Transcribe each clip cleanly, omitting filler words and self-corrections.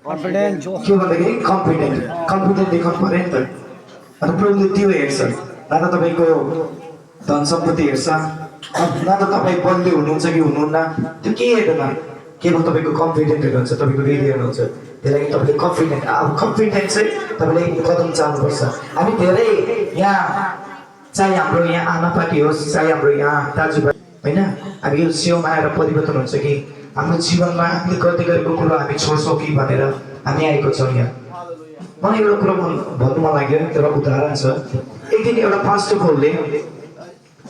Confidence जो के भन्दाखेरि कम्पिटेन्ट देखाउनु पऱ्यो नि त। अनि प्रभुले त्यो हेर्छ, न त तपाईँको धन सम्पत्ति हेर्छ, न त तपाईँ बलियो हुनुहुन्छ कि हुनुहुन्न, त्यो केही हेर्दैन। केवल तपाईँको कन्फिडेन्ट हेर्नुहुन्छ, तपाईँको रेडी हेर्नुहुन्छ। त्यही लागि तपाईँले कन्फिडेन्ट, अब कन्फिडेन्ट चाहिँ तपाईँले एक कदम चाल्नुपर्छ। हामी धेरै यहाँ, चाहे हाम्रो यहाँ आमा पार्टी होस्, चाहे हाम्रो यहाँ दाजुभाइ, होइन, हामी यो सेवामा आएर परिवर्तन हुन्छ कि हाम्रो जीवनमा हामीले गर्दै गरेको कुरो हामी छोड्छौँ कि भनेर हामी आएको छौँ यहाँ। मलाई एउटा कुरो भन्नु मन लाग्यो, एउटा उदाहरण छ। एक दिन एउटा पास्टरले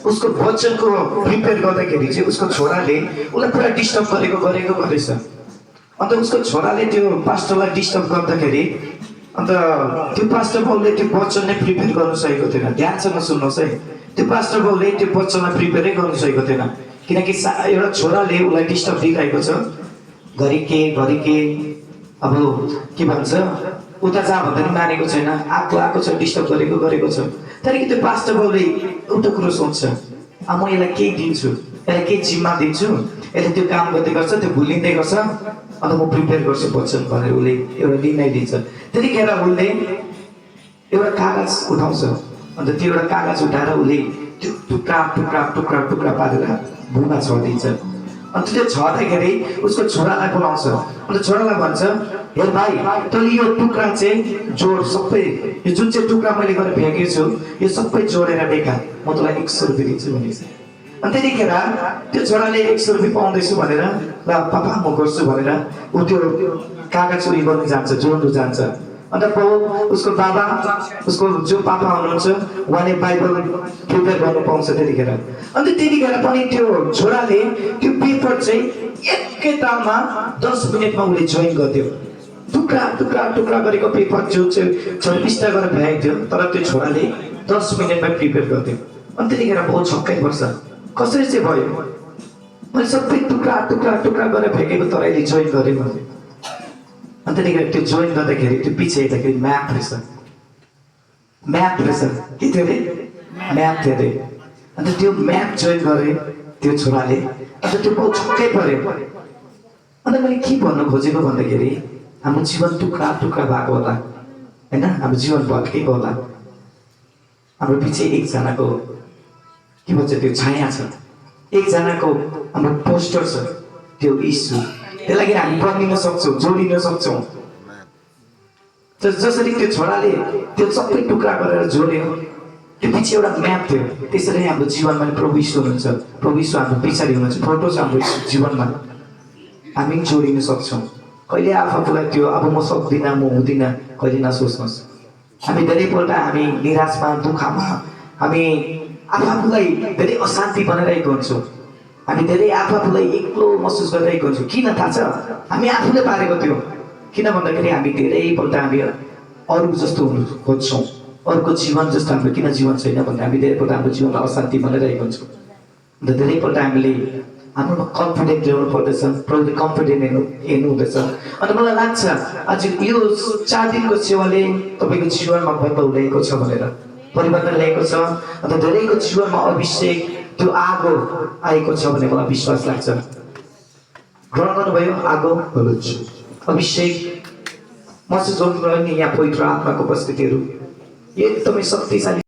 उसको वचनको प्रिपेयर गर्दाखेरि चाहिँ उसको छोराले उसलाई पुरा डिस्टर्ब गरेको गरेछ। अन्त उसको छोराले त्यो पास्टरलाई डिस्टर्ब गर्दाखेरि अन्त त्यो पास्टर बाउले त्यो वचन नै प्रिपेयर गर्नु सकेको थिएन। ध्यानसँग सुन्नुहोस् है, त्यो पास्टर बाउले त्यो वचनलाई प्रिपेयरै गर्नु सकेको थिएन, किनकि एउटा छोराले उसलाई डिस्टर्ब दिइरहेको छ। घरि के अब के भन्छ, उता जा भन्दा पनि मानेको छैन, आएको छ, डिस्टर्ब गरेको छ। त्यहाँदेखि त्यो पास्टर बाउले एउटा कुरो सोध्छ, अब म यसलाई केही दिन्छु, यसलाई केही जिम्मा दिन्छु, यसले त्यो काम गर्दै गर्छ, त्यो भुलिँदै गर्छ, अन्त म प्रिपेयर गर्छु वचन भनेर उसले एउटा निर्णय लिन्छ। त्यतिखेर उसले एउटा कागज उठाउँछ, अन्त त्यो एउटा कागज उठाएर उसले त्यो टुक्रा पारेर भूमिमा छरिदिन्छ। अन्त त्यो छर्दाखेरि उसको छोरालाई बोलाउँछ, अन्त छोरालाई भन्छ, हेर भाइ, तैँले यो टुक्रा चाहिँ जोड, सबै यो जुन चाहिँ टुक्रा मैले गरेर फ्याँकेको छु यो सबै जोडेर देखा, म तँलाई 100 रुपियाँ दिन्छु भनेको छ। अनि त्यतिखेर त्यो छोराले 100 रुपियाँ पाउँदैछु भनेर, ल पापा म गर्छु भनेर ऊ त्यो कागज उयो गर्नु जान्छ, जोड्नु जान्छ। अन्त उसको बाबा, उसको जो पापा हुनुहुन्छ उहाँले बाइबल प्रिपेयर गर्नु पाउँछ त्यतिखेर। अन्त त्यतिखेर पनि त्यो छोराले त्यो पेपर चाहिँ एकैतालमा 10 मिनटमा उसले जोइन गरिदियो। टुक्रा गरेको पेपर जो चाहिँ 26टा गरेर भ्याइदियो, तर त्यो छोराले 10 मिनटमा प्रिपेयर गरिदियो। अनि त्यतिखेर बहुत छक्कै पर्छ, कसरी चाहिँ भयो, मैले सबै टुक्रा गरेर फ्याँकेको तराईले जोइन गरेँ भने। अनि त्यतिखेर त्यो जोइन गर्दाखेरि त्यो पछि हेर्दाखेरि म्याप रहेछ, के थियो अरे, म्याप थियो अरे। अन्त त्यो म्याप जोइन गरेँ त्यो छोराले, अन्त त्यो बहुत छक्कै पऱ्यो। अन्त मैले के भन्नु खोजेको भन्दाखेरि हाम्रो जीवन टुक्रा भएको होला, होइन, हाम्रो जीवन भत्केको होला। हाम्रो पछि एकजनाको के भन्छ त्यो छाया छ, एकजनाको हाम्रो पोस्टर छ, त्यो यीशु। त्यही लागि हामी बनिन सक्छौँ, जोडिन सक्छौँ। जसरी त्यो छोराले त्यो सबै टुक्रा गरेर जोड्यो, त्यो पछि एउटा म्याप थियो। त्यसरी हाम्रो जीवनमा प्रभु यीशु हुनुहुन्छ, प्रभु यीशु हाम्रो पछाडि हुनुहुन्छ, फोटो छ हाम्रो जीवनमा। हामी जोडिन सक्छौँ। कहिले आफूलाई त्यो अब म सक्दिनँ, म हुँदिनँ, कहिले नसोच्नुहोस्। हामी धेरैपल्ट हामी निराशमा, दुःखमा, हामी आफूलाई धेरै अशान्ति बनाइरहेको हुन्छौँ। हामी धेरै आफूलाई एक्लो महसुस गरिरहेको हुन्छौँ। किन थाहा छ? हामी आफूले पारेको त्यो। किन भन्दाखेरि हामी धेरैपल्ट हामी अरू जस्तो हुनु खोज्छौँ, अरूको जीवन जस्तो हाम्रो किन जीवन छैन भनेर हामी धेरैपल्ट हाम्रो जीवनमा अशान्ति बनाइरहेको हुन्छौँ। अन्त धेरैपल्ट हामीले हाम्रोमा कन्फिडेन्ट ल्याउनु पर्दछ, प्रभुले कन्फिडेन्ट हेर्नु हुँदैछ। अन्त मलाई लाग्छ आज यो 4 दिनको सेवाले तपाईँको जीवनमा बदलाउ ल्याएको छ भनेर, परिवर्तन ल्याएको छ। अन्त धेरैको जीवनमा अभिषेक, त्यो आगो आएको छ भन्ने मलाई विश्वास लाग्छ। ग्रहण गर्नुभयो आगो, अभिषेक महसुस गर्नुभयो नि यहाँ पवित्र आत्माको उपस्थितिहरू एकदमै शक्तिशाली।